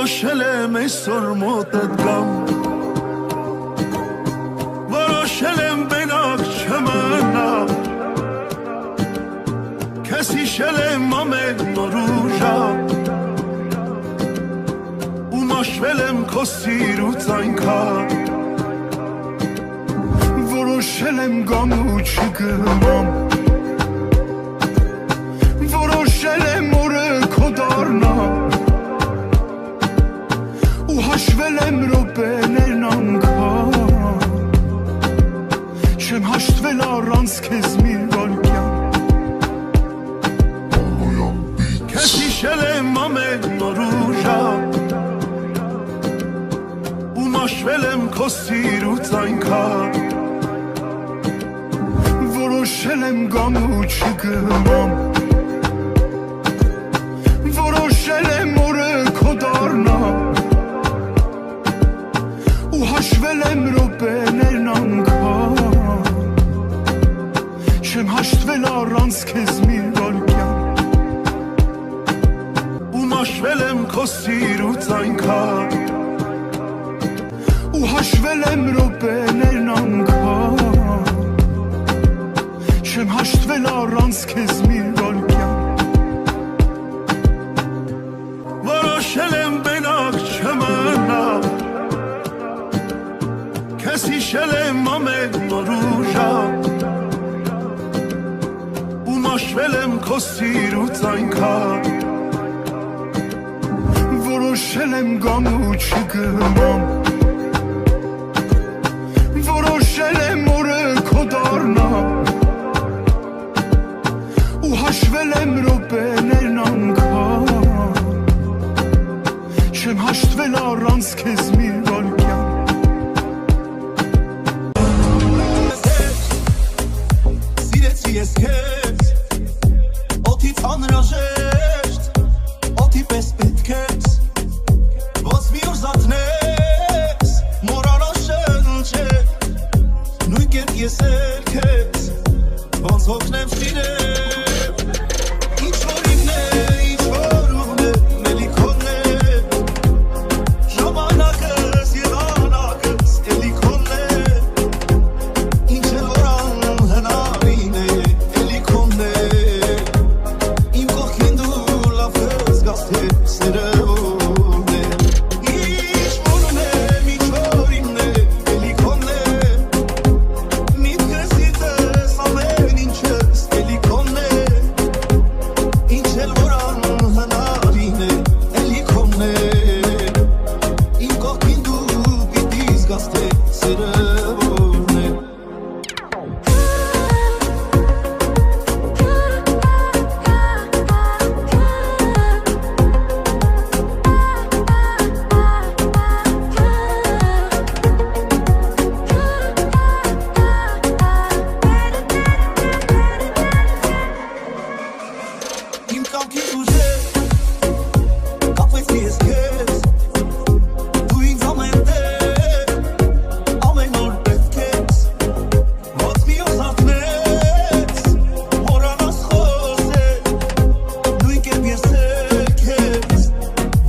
Որոշել եմ այսօր մոտդ գամ Որոշել եմ բենակ չմնամ Քեզ հիշել եմ ամեն նոր ու ժամ Ու մաշվել եմ քո սիրուց այնքան Որոշել եմ գամ ու չգնամ Որոշել եմ օրը քո դառնամ Ու հաշվել եմ րոպեներն անգամ Չեմ հաշտվել առանց քեզ մի վայրկյան Քեզ հիշել եմ ամեն նոր ու ժամ Ու մաշվել եմ քո սիրուց այնքան Որոշել եմ գամ ու չգնամ Որոշել եմ օրը քո դառնամ Ու հաշվել եմ րոպեներն անգամ Չեմ հաշտվել առանց քեզ մի վայրկյան Ու մաշվել եմ քո սիրուց այնքան Ու հաշվել եմ րոպեներն անգամ Չեմ հաշտվել առանց քեզ մի վայրկյան Որոշել եմ բենակ չմնամ Քեզ հիշել եմ ամեն նոր ու ժամ Ու մաշվել եմ քո սիրուց այնքան Որոշել եմ գամ ու չգնամ Որոշել եմ օրը քո դառնամ Ու հաշվել եմ րոպեներն անգամ Չեմ հաշտվել առանց քեզ մի վայրկյան Սիրեցի ես քեզ Օդից անհրաժեշտ Օդի պես պետք ես Ոնց մի օր զարթնես Մոռանալ շնչել Նույն կերպ ես էլ քեզ Ոնց հոգնեմ սիրել Ինչ որ իմն է, ինչ որ ուղն է Էլի քոնն է Ժամանակս և անակս Էլի քոնն է Ինչ էլ որ անհնարին է Էլի քոնն է Իմ կողքին դու լավ կզգաս թե սերը ո՞րն է Ինչ որ ունեմ, ինչ որ իմն է Էլի քոնն է Միտքս իծես ամեն ինչս Էլի քոնն է Ինչ էլ որ անհնարին է Էլի քոնն է Իմ կողքին դու պիտի զգաս թե սերը ո՞րն է Իմ կամքին ուժեր Կապվեցի ես քեզ Դու ինձ ամեն տեղ Ամեն օր պետք ես Ոնց մի օր զարթնես Մոռանաս խոսել Նույն կերպ ես էլ քեզ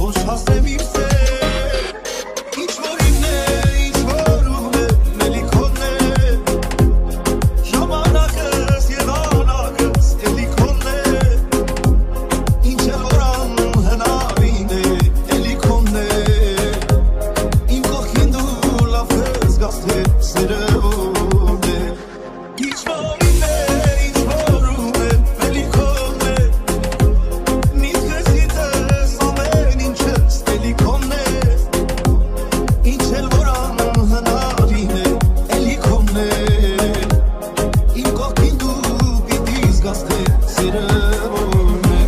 Ոչ հասնեմ իմ սեր Ինչ որ իմն է, ինչ որ ուղն է Էլի քոնն է Ժամանակս և անակս Էլի քոնն է Ինչ էլ որ անհնարին է Էլի քոնն է Իմ կողքին դու լավ կզգաս թե սերը ո՞րն է Ինչ որ իմն է, ինչ որ ուղն է Էլի քոնն է Միտքս իծես ամեն ինչս Էլի քոնն է Ինչ էլ որ անհնարին է Էլի քոնն է Իմ կողքին դու պիտի զգաս թե սերը ո՞րն է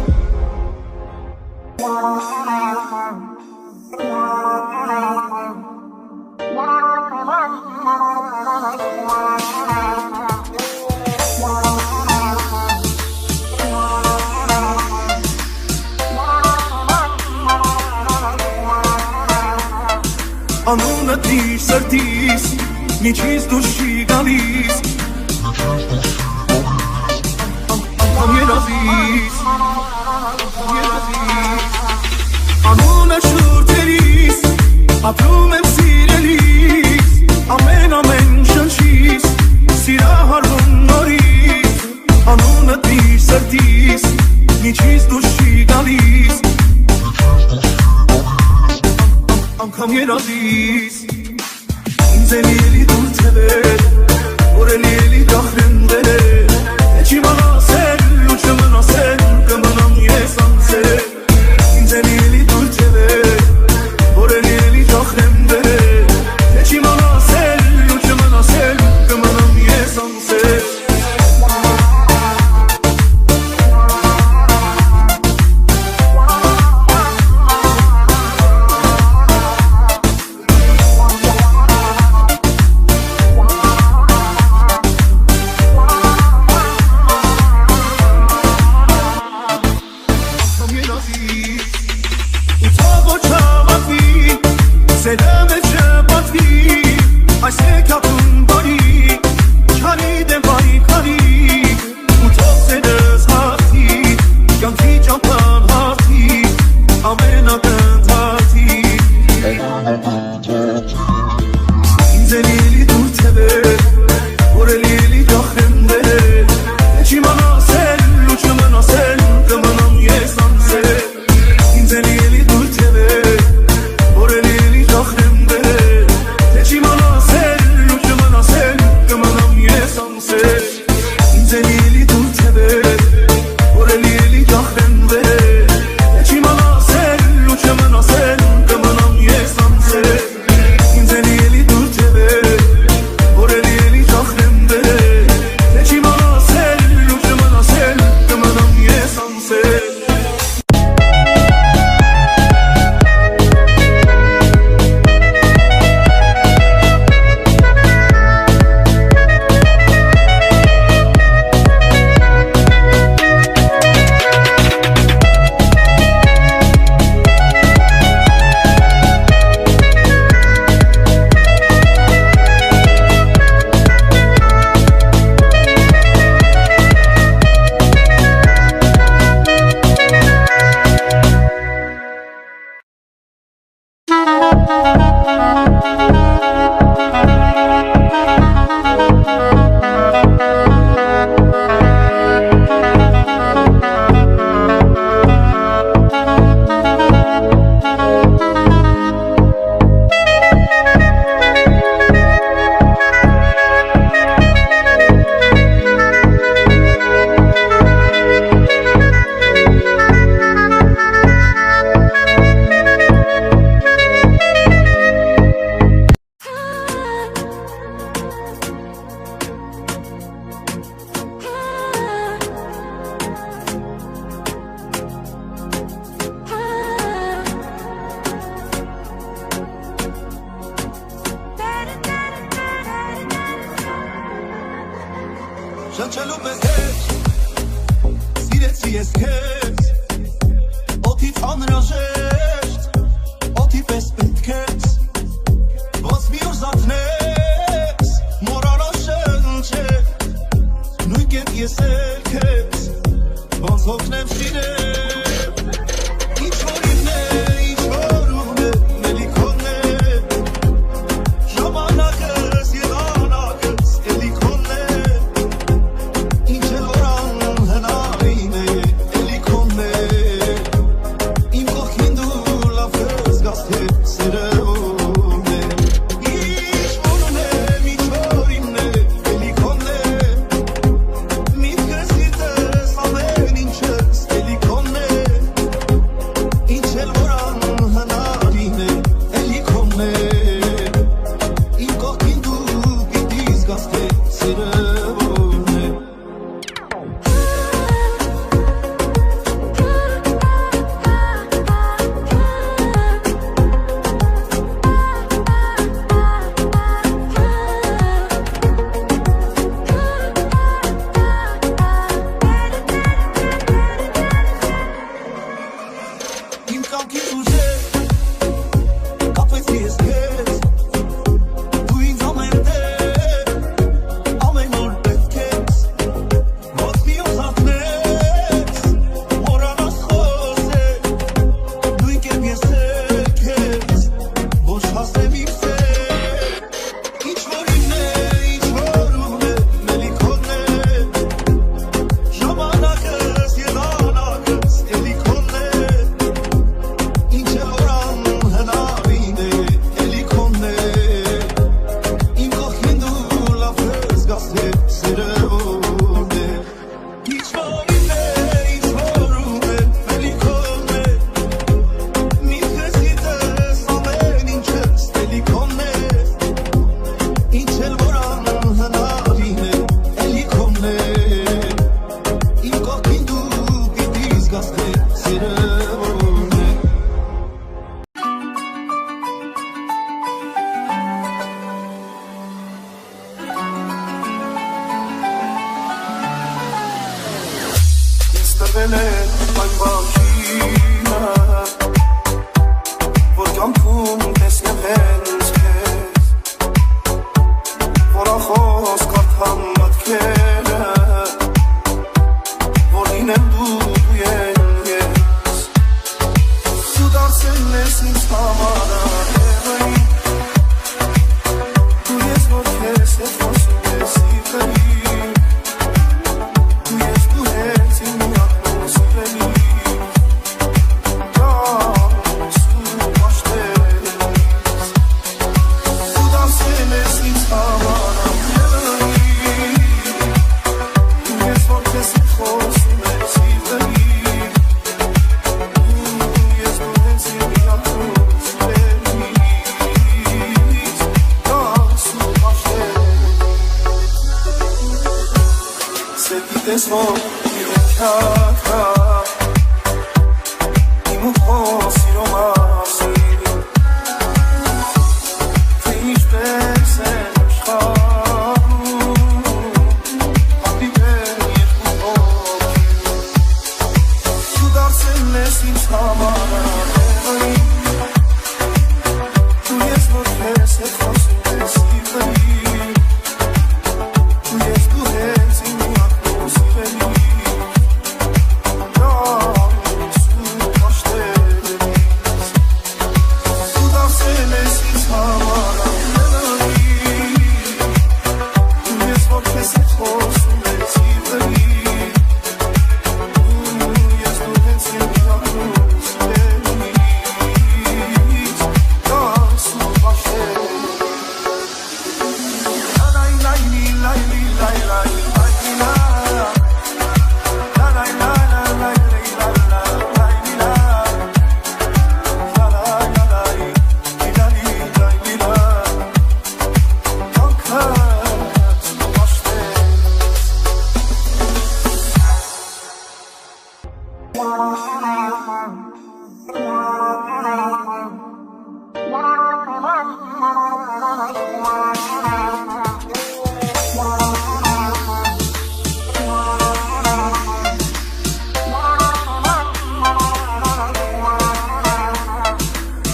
Անունը դիր սրտիս Միջից դուրս չի գալիս Անգամ երազիս Անունը շուրթերի Ապրում եմ սիրելիս ամեն շնչիս Սիրահարվում նորից անունդ մի սրտիս Միջից դուրս չի գալիս Անգամ երազիս Ինձ էլ էլի դուր թևեր Որ էլ էլի դախրեն վերեր Չի մնասել ու չմնասել Կմնամ ես անցել Ինձ էլ էլի դուր թևեր Որ էլ էլի դախրեն վերեր Չի մնասել ու չմնասել Կմնամ ես անցել Սերեմ է չպատվի, այս եկապում բարի, չանի դեմ բարիքանի, ու թող սերս հարթի, կյանքի ճամպան հարթի, ամենակնդարդի Ինձ էլ էլի դուր թևեր, որ էլ էլի դախրեմ վերեր Չի մնասել ու չմնասել, կմնամ ես անցել Ինձ էլ էլի դուր թևեր Որ էլ էլի դախրեմ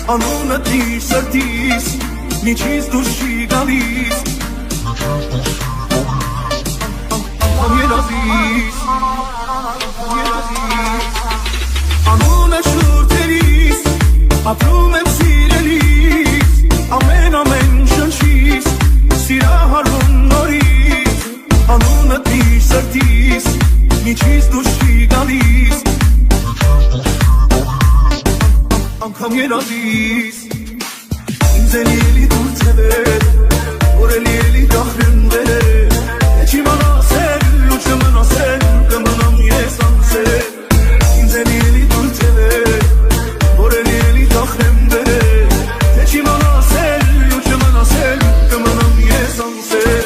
Անունը դիր սրտիս, միջից դուրս չի գալիս Անգամ երազիս Անունը շուրթերիս, ապրում եմ սիրելիս Ամեն շնչիս, սիրահարվում նորից Անունը դիր սրտիս, միջից դուրս չի գալիս Անգամ երազիս Ինձ էլ ելի դուր թևեր Որ էլ ելի դախրեն վերեր Եչ իմանասել ու չմնասել Կմնամ ես անցել Ինձ էլ ելի դուր թևեր Որ էլ ելի դախրեն վերեր Եչ իմանասել ու չմնասել Կմնամ ես անցել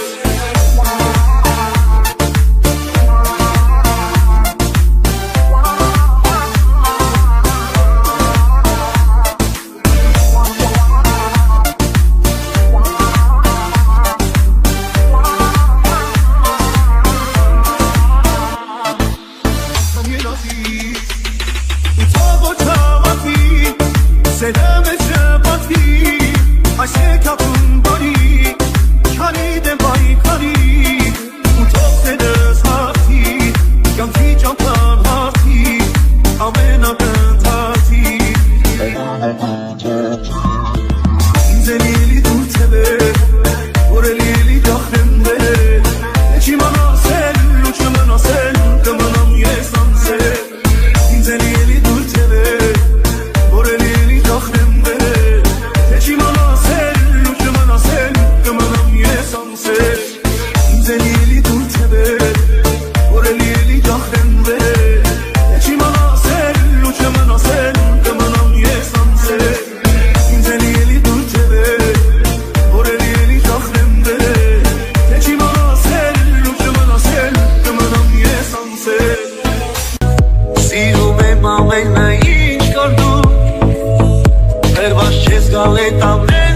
Sirve mamena inch kardu Verbash ches galet amne